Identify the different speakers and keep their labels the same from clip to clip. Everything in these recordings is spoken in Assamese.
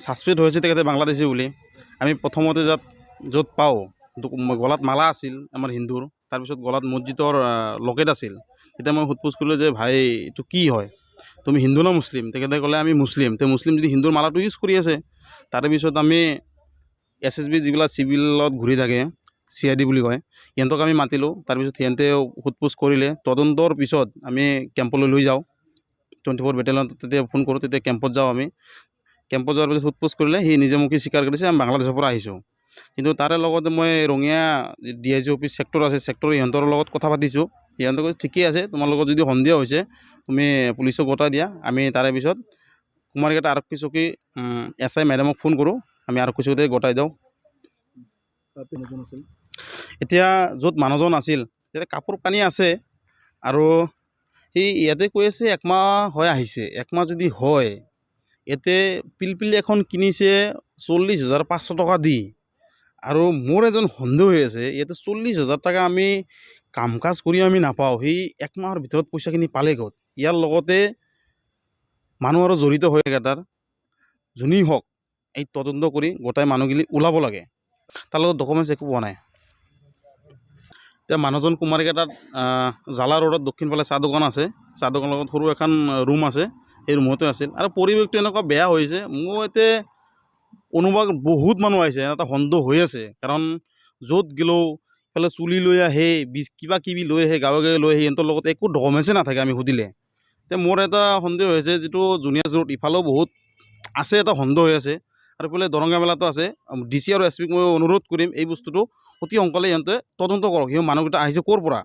Speaker 1: ছাছপেক্ট হৈছে তেখেতে বাংলাদেশী বুলি। আমি প্ৰথমতে য'ত পাওঁ গলাত মালা আছিল আমাৰ হিন্দুৰ, তাৰপিছত গলাত মছজিদৰ লকেট আছিল। তেতিয়া মই সোধ পোছ কৰিলোঁ যে ভাই এইটো কি হয়, তুমি হিন্দু না মুছলিম? তেখেতে ক'লে আমি মুছলিম। তে মুছলিম যদি হিন্দুৰ মালাটো ইউজ কৰি আছে। তাৰে পিছত আমি SSB যিবিলাক চিভিলত ঘূৰি থাকে, CID বুলি কয়, সিহঁতক আমি মাতিলোঁ। তাৰপিছত সিহঁতে সোধ পোছ কৰিলে। তদন্তৰ পিছত আমি কেম্পলৈ লৈ যাওঁ, 24 বেটেলিয়নত তেতিয়া ফোন কৰোঁ, তেতিয়া কেম্পত যাওঁ আমি। কেম্পত যোৱাৰ পিছত সোধ পোছ কৰিলে সি নিজেমুখী স্বীকাৰ কৰিছে আমি বাংলাদেশৰ পৰা আহিছোঁ। কিন্তু তাৰে লগতে মই ৰঙিয়া DIG অফিচ চেক্টৰ আছে, চেক্টৰ ইহঁতৰ লগত কথা পাতিছোঁ। সিহঁতে কৈছে ঠিকেই আছে, তোমাৰ লগত যদি সন্দেহ হৈছে তুমি পুলিচক গতাই দিয়া। আমি তাৰে পিছত কুমাৰীঘাট আৰক্ষী চকী SI মেডামক ফোন কৰোঁ, আমি আৰক্ষী চকীতে গতাই দিওঁ। এতিয়া য'ত মানুহজন আছিল ইয়াতে কাপোৰ কানি আছে, আৰু সি ইয়াতে কৈ আছে 1 মাহ হৈ আহিছে। 1 মাহ যদি হয়, ইয়াতে পিলপিলি এখন কিনিছে 40,500 টকা দি। আৰু মোৰ এজন সন্দেহ হৈ আছে, ইয়াতে 40,000 টকা আমি কাম কাজ কৰি আমি নাপাওঁ, সেই 1 মাহৰ ভিতৰত পইচাখিনি পালে ক'ত? ইয়াৰ লগতে মানুহ আৰু জড়িত হৈ থাকে। তাৰ যোনেই হওক এই তদন্ত কৰি গোটাই মানুহখিনি ওলাব লাগে। তাৰ লগত ডকুমেণ্টছ একো পোৱা নাই। এতিয়া মানুহজন কুমাৰীঘাটত জালা ৰোডত দক্ষিণ ফালে চাহ দোকান আছে, চাহ দোকানৰ লগত সৰু এখন ৰুম আছে, সেই ৰুমতে আছিল। আৰু পৰিৱেশটো এনেকুৱা বেয়া হৈছে, মোৰ এতিয়া অনুভৱ বহুত মানুহ আহিছে, এটা সন্দেহ হৈ আছে। কাৰণ য'ত গ'লেও এইফালে চুলি লৈ আহে, কিবা কিবি লৈ আহে, গাঁৱে গাঁৱে লৈ আহে, সিহঁতৰ লগত একো ডকুমেণ্টছে নাথাকে আমি সুধিলে। এতিয়া মোৰ এটা সন্দেহ হৈছে, যিটো জুনিয়াৰ ৰোড ইফালেও বহুত আছে, এটা সন্দেহ হৈ আছে। আৰু এইফালে দৰঙা মেলাটো আছে। DC আৰু SP মই অনুৰোধ কৰিম এই বস্তুটো অতি সোনকালে সিহঁতে তদন্ত কৰক, সিহঁত মানুহকেইটা আহিছে ক'ৰ পৰা।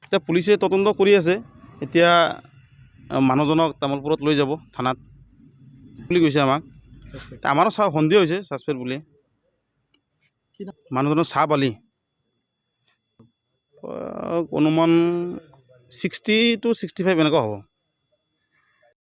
Speaker 1: এতিয়া পুলিচে তদন্ত কৰি আছে। এতিয়া মানুহজনক তামোলপুৰত লৈ যাব থানাত বুলি কৈছে আমাক। আমাৰো সন্দেহ হৈছে ছাছপেক্ট বুলি। মানুহজনৰ চাহ পালি অনুমান 60 to 65 এনেকুৱা হ'ব।